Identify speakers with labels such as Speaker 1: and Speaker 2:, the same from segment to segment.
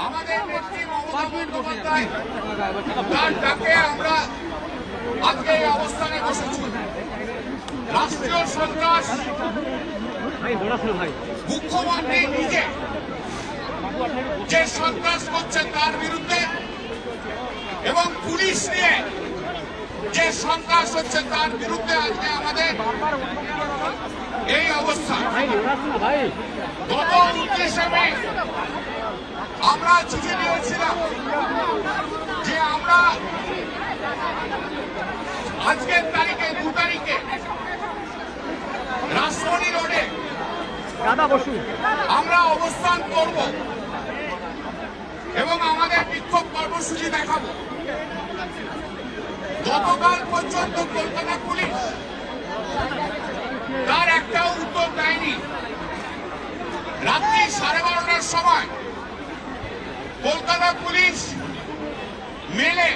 Speaker 1: আমাদের নেত্রী মমতা বন্দ্যোপাধ্যায় তার ডাকে আমরা আজকে এই অবস্থানে বসেছি। রাষ্ট্রীয় সন্ত্রাস মুখ্যমন্ত্রী নিজে যে সন্ত্রাস করছেন তার বিরুদ্ধে এবং পুলিশ নিয়ে যে সন্ত্রাস হচ্ছে তার বিরুদ্ধে আজকে আমাদের এই অবস্থা। গত 29শে মে আমরা চিঠি দিয়েছিলাম যে আমরা আজকের তারিখে 2 তারিখে রাজমণি রোডে আমরা অবস্থান করব এবং আমাদের বিক্ষোভ কর্মসূচি দেখাবো। গতকাল পর্যন্ত কলকাতা পুলিশ তার একটাও উত্তর দেয়নি। রাত্রি 12:30টার সময় কলকাতা পুলিশ মেলে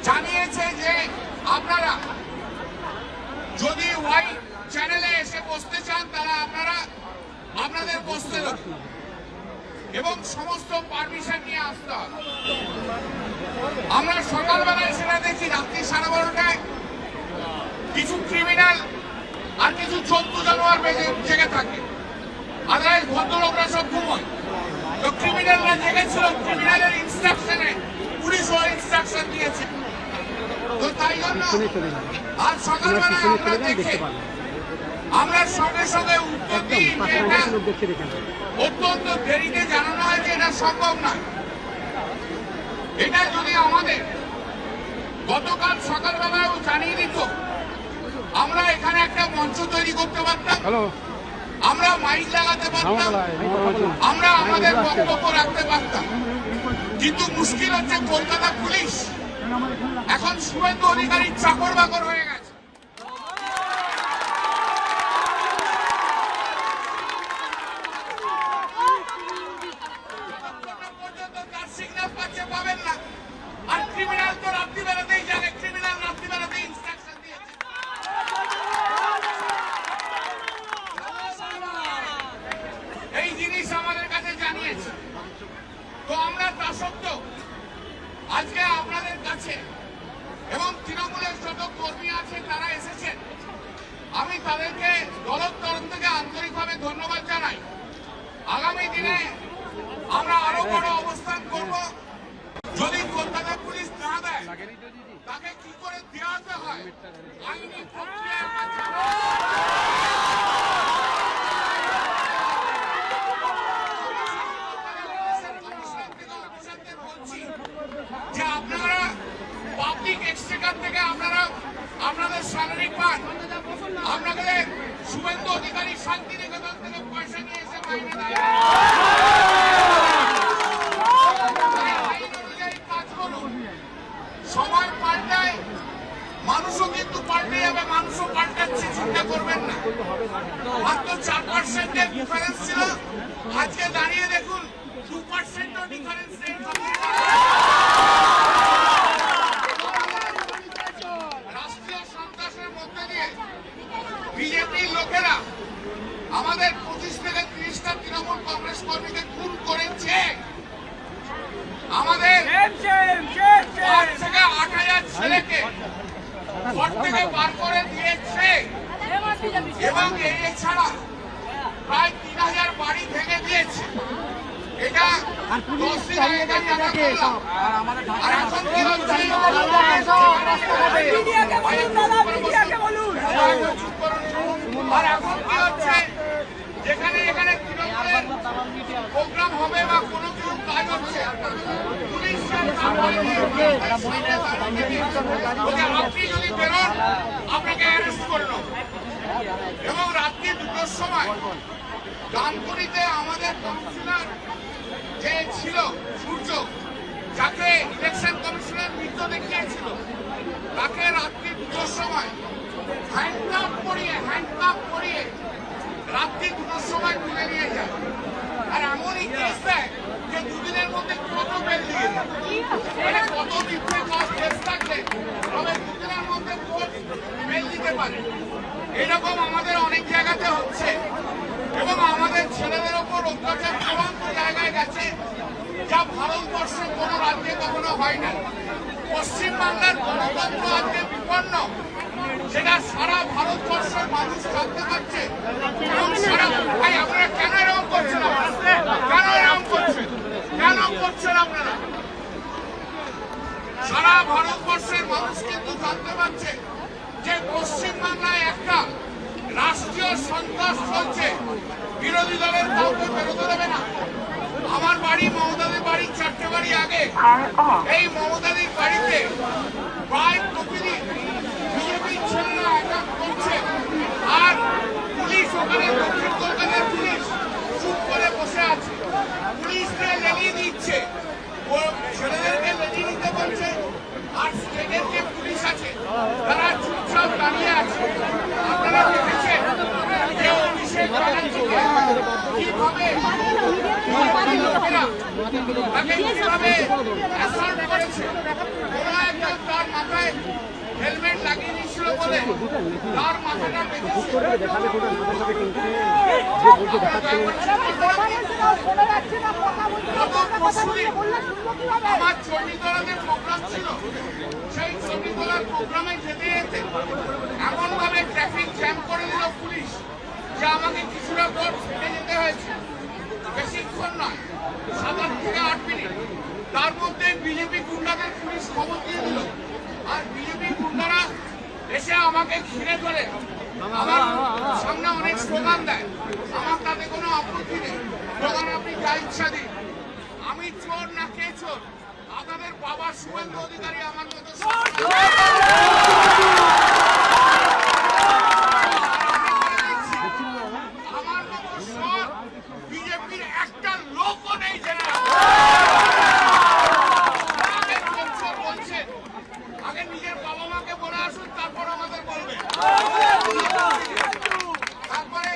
Speaker 1: জানিয়েছে যে আপনারা যদি ওয়াই চ্যানেলে এসে বসতে চান তারা আপনাদের বসতে দেবে এবং সমস্ত পারমিশন নিয়ে আসতে হবে। আমরা সকালবেলায় সেটা দেখি রাত্রি 12:30টায় কিছু ক্রিমিনাল আর কিছু জন্তু জানোয়ার জেগে থাকে, আদারওয়াইজ ভদ্রলোকরা সব ঘুমোয়। তো ক্রিমিনালরা জেগেছিল, ক্রিমিনালের ইনস্ট্রাকশনে পুলিশ ওর ইনস্ট্রাকশন দিয়েছে। তো তাই জন্য আজ সকালবেলায় আমরা দেখে আমরা সঙ্গে সঙ্গে উত্তর দিই অত্যন্ত দেরিতে জানানো হয় যে এটা সম্ভব নয়। এটা যদি আমাদের গতকাল সকালবেলাও জানিয়ে দিত, আমরা এখানে একটা মঞ্চ তৈরি করতে পারতাম, আমরা মাইক লাগাতে পারতাম, আমরা আমাদের বক্তব্য রাখতে পারতাম। কিন্তু মুশকিল হচ্ছে কলকাতা পুলিশ এখন শুভেন্দু অধিকারীর চাকর বাকর হয়ে গেছে। পর্যন্ত তার সিগন্যাল পাচ্ছে পাবেন না। আর ক্রিমিনাল তো রাত্রিবেলাতেই জানে, ক্রিমিনাল রাত্রিবেলাতেই ইনস্ট্রাকশন দিয়েছে। এই জিনিস আমাদের কাছে জানিয়েছে। তো আমরা তা সত্ত্বেও আজকে আপনাদের কাছে এবং তৃণমূলের যত কর্মী আছে তারা এসেছেন, আমি তাদেরকে দলের তরফ থেকে আন্তরিকভাবে ধন্যবাদ জানাই। আগামী দিনে আমরা আরো বড় অবস্থান করব। যদি কলকাতা পুলিশ না দেয় তাকে কি করে দেওয়াতে হয় আইনি প্রক্রিয়ার মাধ্যমে যে আপনারা পাবলিক এক্সচেকার থেকে আপনাদের স্যালারি পান, আপনাদের শুভেন্দু অধিকারী শান্তিনিকেতন থেকে পয়সা নিয়ে এসে মাইনে দেয়। কাজ করুন, সময় পাল্টায়, মানুষও কিন্তু পাল্টে যাবে, মানুষও পাল্টাচ্ছে, চিন্তা করবেন না। মাত্র 4% ডিফারেন্স ছিল, আজকে দাঁড়িয়ে দেখুন 2% ডিফারেন্স নেই। রাষ্ট্রীয় সন্ত্রাসের মধ্যে দিয়ে বিজেপির লোকেরা আমাদের 25 থেকে 30টা তৃণমূল কংগ্রেস কর্মীকে খুন করেছে। আমাদের 5 থেকে 8,000 ছেলেকে ঘর থেকে বার করে দিয়েছে এবং এছাড়া প্রায় 3,000 বাড়ি ভেঙে দিয়েছে। এটা 10 দিন আগে জানা করলাম। আর এখন কি হচ্ছে, আর এখন কি হচ্ছে, যেখানে এখানে তৃণমূলের প্রোগ্রাম হবে বা কোনো কিছু কাজ হচ্ছে, আপনি যদি বেরোন আপনাকে অ্যারেস্ট করলো। এবং রাত্রি 2টোর সময় ডানকুনিতে আমাদের কাউন্সিলর যে ছিল সূর্য, যাকে ইলেকশন কমিশনের মৃত্যু দেখিয়েছিল, তাকে রাত্রি 2টোর সময় হ্যান্ডকাপ করিয়ে রাত্রি 2টোর সময় তুলে নিয়ে যায়। আর এমনই কেস দেয় যে 2 দিনের মধ্যে কত বেল দিয়ে মানে কত মিথ্যে কেস থাকলে তবে 2 দিনের মধ্যে বেল দিতে পারে। এরকম আমাদের অনেক জায়গাতে হচ্ছে এবং আমাদের ছেলেদের ওপর অত্যাচার হয় না। পশ্চিমবাংলার গণতন্ত্র আজকে বিপন্ন, সেটা সারা ভারতবর্ষের মানুষ জানতে পারছে। এবং সারা ভাই আপনারা কেন এরকম করছেন? কেন এরকম করছেন? কেন করছেন আপনারা? সারা ভারতবর্ষের মানুষ কিন্তু জানতে পারছে যে পশ্চিমবাংলায় একটা রাষ্ট্রীয় সন্ত্রাস চলছে। বিরোধী দলের কাউকে বেরোতে দেবে না। আমার বাড়ি মমতাদির বাড়ির 4টে বাড়ি আগে, এই মমতাদির বাড়িতে প্রায় প্রতিদিন বিজেপির ছেলেরা অ্যাটাক করছে, আর পুলিশ ওখানে দক্ষিণ কলকাতার পুলিশ চুপ করে বসে আছে। পুলিশকে লেলিয়ে দিচ্ছে, ছেলেদেরকে লেলিয়ে দিতে বলছে, আর স্টেটের যে পুলিশ আছে তারা চুপচাপ দাঁড়িয়ে আছে। আপনারা দেখেছেন যে অভিষেক ব্যানার্জিকে কিভাবে লোকেরা তাকে কিভাবে অ্যাসল্ট করেছে। কোনো একজন তার মাথায় হেলমেট লাগিয়ে দিয়েছিল বলে তার মাথাটা আমার চণ্ডীতলাতে প্রোগ্রাম ছিল, সেই চণ্ডীতলার প্রোগ্রামে যেতে যেতে এমন ভাবে ট্রাফিক জ্যাম করে দিল পুলিশ যে আমাকে কিছুটা পর ছুটে যেতে হয়েছে। বেশিক্ষণ নয়, 7 থেকে 8 মিনিট। তার মধ্যে বিজেপি গুন্ডাদের পুলিশ খবর দিয়ে দিল, আর বিজেপি গুন্ডারা এসে আমাকে ঘিরে ধরে আমার সামনে অনেক স্লোগান দেয়। আমার তাতে কোনো আপত্তি নেই, স্লোগান আপনি যা ইচ্ছা দিন। আমি চোর না কে চোর? আপনাদের বাবা শুভেন্দু অধিকারী আমার মতো আমার মতো সব বিজেপির একটা লোকও নেই যারা বলছেন। আগে নিজের বাবা মাকে বলে আসুন, তারপর আমাদের বলবে। তারপরে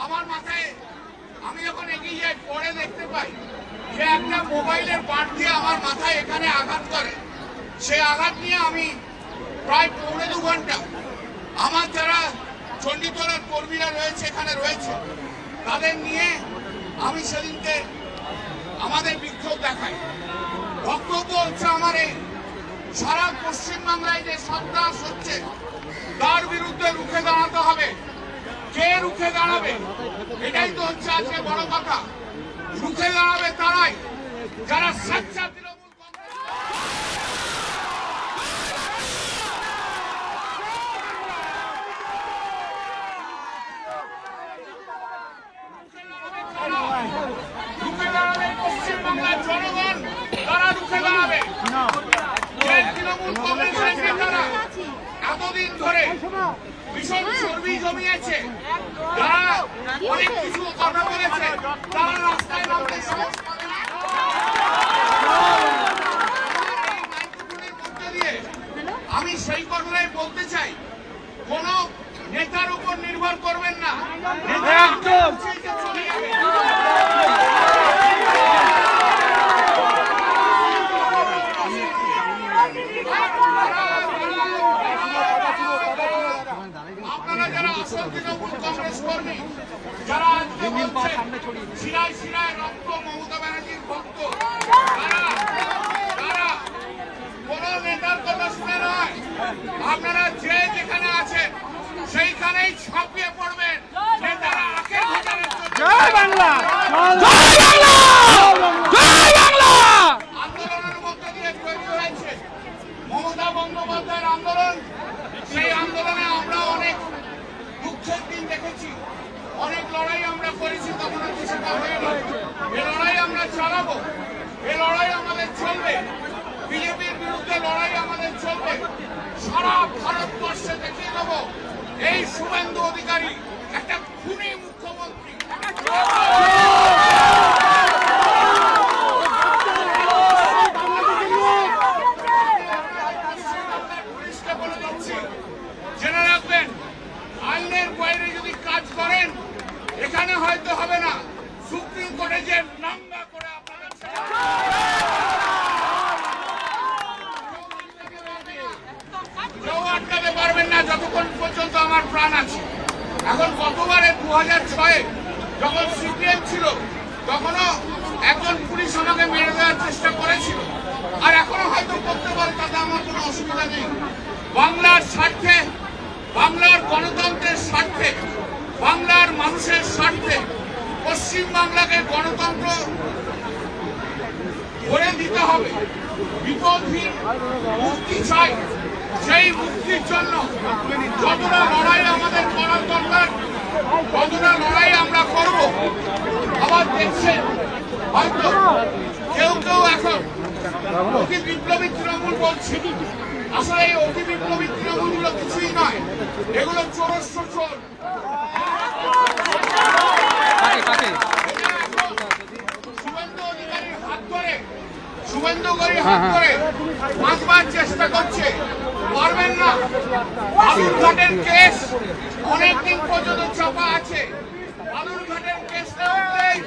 Speaker 1: আমার মাথায় আমি যখন এগিয়ে যাই, পরে দেখতে পাই যে একটা মোবাইলের বাঁট দিয়ে আমার মাথায় এখানে আঘাত করে। সে আঘাত নিয়ে আমি প্রায় 2.5 ঘন্টা আমার যারা চণ্ডীতলার কর্মীরা রয়েছে এখানে রয়েছে তাদের নিয়ে আমি সেদিনকে আমাদের বিক্ষোভ দেখাই। বক্তব্য হচ্ছে আমার এই সারা পশ্চিমবাংলায় যে সন্ত্রাস হচ্ছে তার বিরুদ্ধে রুখে দাঁড়াতে হবে। কে রুখে দাঁড়াবে? এটাই তো হচ্ছে আজকে বড় কথা। রুখে দাঁড়াবে তারাই যারা সচ্চা তৃণমূল রুখে দাঁড়াবে পশ্চিমবাংলার জনগণ, তারা রুখে দাঁড়াবে। তৃণমূল কংগ্রেসের নেতারা এতদিন ধরে ভীষণ চর্বি জমিয়েছে, যারা অনেক কিছু কথা বলেছে, তারা রাস্তায় নামতে সাহস পাবে না। মাইক্রোফোনের মধ্যে দিয়ে আমি সেই কথাটাই বলতে চাই, কোন নেতার উপর নির্ভর করবেন না। চলে যাবে। আপনারা যারা আসল তৃণমূল কংগ্রেস কর্মী, যারা আজকে বলছেন শিরায় শিরায় রক্ত মমতা ব্যানার্জির ভক্ত, তারা কোন নেতার কথা শুনে নয়। আপনারা যে যেখানে আছেন সেইখানেই ছাপিয়ে পড়বেন। নেতারা আখের ভোটারের জন্য আন্দোলনের মধ্যে দিয়ে তৈরি হয়েছে মমতা বন্দ্যোপাধ্যায়ের আন্দোলন। সেই আন্দোলনে আমরা অনেক দুঃখের দিন দেখেছি, অনেক লড়াই আমরা করেছি, তখন আর কিছুটা হয়নি। এ লড়াই আমরা চালাবো, এ লড়াই আমাদের চলবে। বিজেপির বিরুদ্ধে লড়াই আমাদের চলবে। সারা ভারতবর্ষে দেখিয়ে দেবো এই শুভেন্দু অধিকারী একটা খুনি মুখ্যমন্ত্রী। পুলিশকে বলে দিচ্ছি, জেনে রাখবেন, আইনের বাইরে যদি কাজ করেন এখানে হয়তো হবে না, সুপ্রিম কোর্টে যে নাঙ্গা করে আপনারা কেউ আটকাতে পারবেন না যতক্ষণ পর্যন্ত আমার প্রাণ আছে। এখন গতবারে 2006 যখন সিপিএম ছিল তখনও একজন পুলিশ আমাকে মেরে দেওয়ার চেষ্টা করেছিল, আর এখনো হয়তো করতে পারে, তাতে আমার কোনো অসুবিধা নেই। বাংলার স্বার্থে, বাংলার গণতন্ত্রের স্বার্থে, বাংলার মানুষের স্বার্থে পশ্চিম বাংলাকে গণতন্ত্র করে দিতে হবে। বিপদহীন মুক্তি চাই। সেই মুক্তির জন্য যতটা লড়াই আমাদের করার দরকার, ততটা লড়াই আমরা করব। আবার দেখছেন হয়তো কেউ কেউ এখন অতি বিপ্লবী তৃণমূল বলছে। আসলে এই অতি বিপ্লবী তৃণমূলগুলো কিছুই নয়, এগুলো চোরস্য চোর। শুভেন্দু অধিকারীর হাত ধরে বাঁচবার চেষ্টা করছে, পারবেন না। বালুরঘাটের কেস অনেকদিন পর্যন্ত চাপা আছে। বালুরঘাটের কেসটা উঠলেই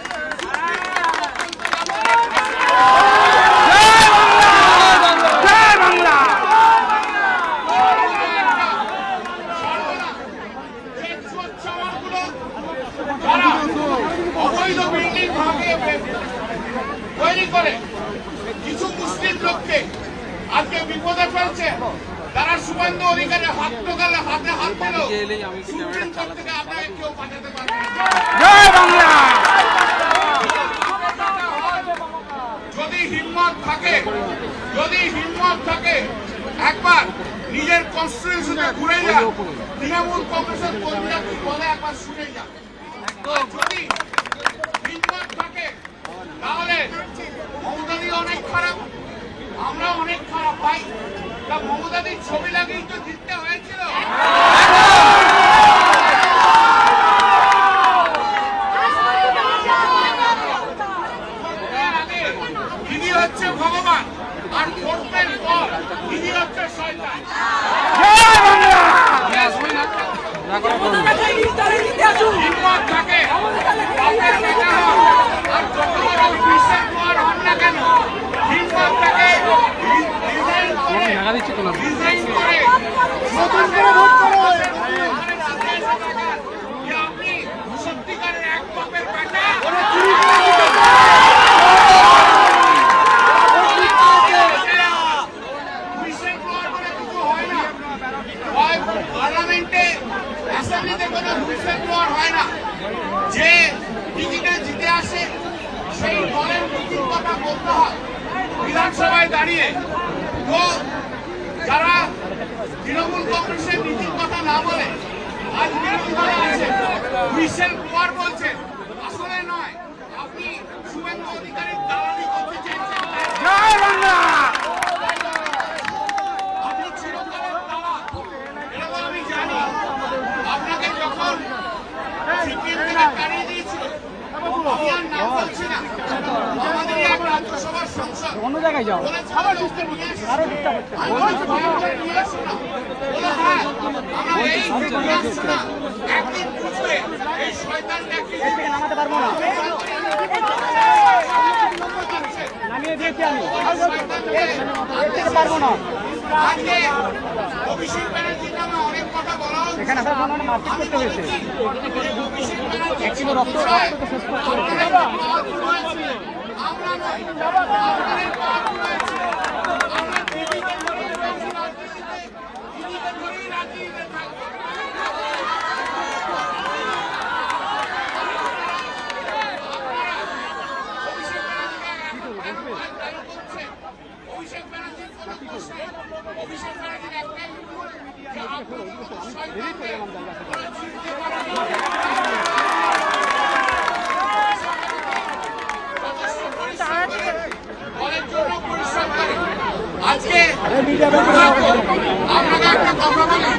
Speaker 1: যারা অবৈধ বিল্ডিং ভাঙিয়ে তৈরি করে কিছু মুসলিম লোককে আজকে বিপদে ফেলছে, তারা শুভেন্দু অধিকারীর হাত টোকালে হাতে হাত দিলেও সুপ্রিম কোর্ট থেকে আপনাকে কেউ বাঁচাতে পারবে না। যদি হিম্মত থাকে, যদি হিম্মত থাকে, একবার নিজের কনস্টিটিউশনে ঘুরে যান, তৃণমূল কংগ্রেসের কর্মীরা কি বলে একবার শুনে যান। যদি হিম্মত থাকে তাহলে মমতাদি অনেক খারাপ, আমরা অনেক খারাপ ভাই। তা মমতাদির ছবি লাগিয়েই তো জিততে হয়েছিল। দিদি হচ্ছে ভগবান, আর ভোটের পর দিদি হচ্ছে শয়তান। হিম্মত থাকে আর যত বড় বিশ্বের পর হন না কেন, হিম্মত থাকে ডিজাইন করে নতুন করে ভোট করে আপনি সত্যিকারের এক বাপের বেটা। বিশ্বের পর বলে কিছু হয় না, পার্লামেন্টে অ্যাসেম্বলিতে কোনো বিশ্বের পর হয় না। যে টিকিটে জিতে আসে সেই দলের নীতির কথা বলতে হয় বিধানসভায় দাঁড়িয়ে। তো যারা তৃণমূল কংগ্রেসের নীতির কথা না বলে আজ বিরোধী দলে আছে, হুইসেল ব্লোয়ার বলছেন, আসলে নয়। আপনি শুভেন্দু অধিকারীর দালালি করতে চেয়েছেন, আপনি চিরকালের দালাল। এটা তো আমি জানি। আপনাকে যখন সিপিএম থেকে তাড়িয়ে দিয়েছিল, আমি আর নাম বলছি না, আমাদের এক রাজ্যসভার সংসদ
Speaker 2: অন্য জায়গায় যাও, আরো ঠিকঠাক হচ্ছে।
Speaker 1: একদিন বুঝবে এই শয়তানটা কি।
Speaker 2: নামাতে পারবো না, নামিয়ে দিয়েছি আমি, পারবো না।
Speaker 1: আজকে অভিষেক ব্যানার্জির নামে অনেক কথা বলা হচ্ছে।
Speaker 2: এখানে আসার জন্য মারপিট করতে হয়েছে,
Speaker 1: অভিষেক ব্যানার্জি
Speaker 2: এক কিলো রক্ত তো শেষ করতে হয়েছে।
Speaker 1: আমরা নয়, আমাদের পাওয়ার রয়েছে। আমরা দিদিকে ধরেই রাজনীতিতে, দিদিকে ধরেই রাজনীতিতে থাকবো। অভিষেক ব্যানার্জির কোনো প্রশ্ন, অভিষেক ব্যানার্জির একটাই ভুল যে আপনার মতো শয়তানকে ওরা চিনতে পারেনি। দলের জন্য পরিশ্রম করে। আজকে আপনাকে একটা কথা বলি,